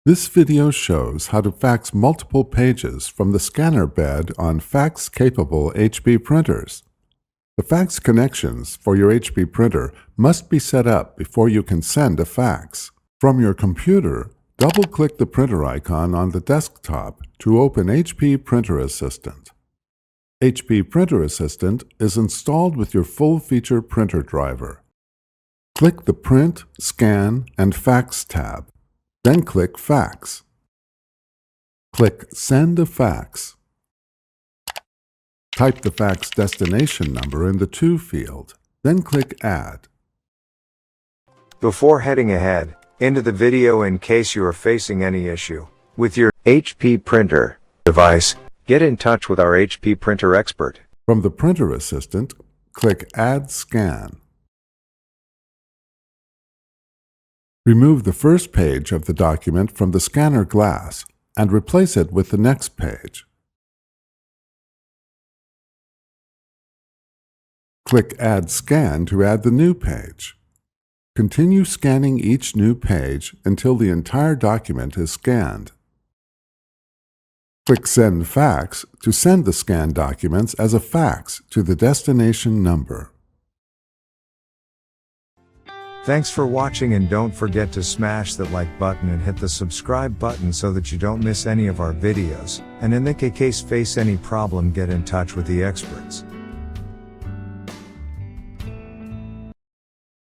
This video shows how to fax multiple pages from the scanner bed on fax-capable HP printers. The fax connections for your HP printer must be set up before you can send a fax. From your computer, double-click the printer icon on the desktop to open HP Printer Assistant. HP Printer Assistant is installed with your full-feature printer driver. Click the Print, Scan, and Fax tab. Then click Fax. Click Send a Fax. Type the fax destination number in the To field, then click Add. Before heading ahead into the video, in case you are facing any issue with your HP printer device, get in touch with our HP printer expert. From the Printer Assistant, click Add Scan. Remove the first page of the document from the scanner glass and replace it with the next page. Click Add Scan to add the new page. Continue scanning each new page until the entire document is scanned. Click Send Fax to send the scanned documents as a fax to the destination number. Thanks for watching, and don't forget to smash that like button and hit the subscribe button so that you don't miss any of our videos. And in the case face any problem, get in touch with the experts.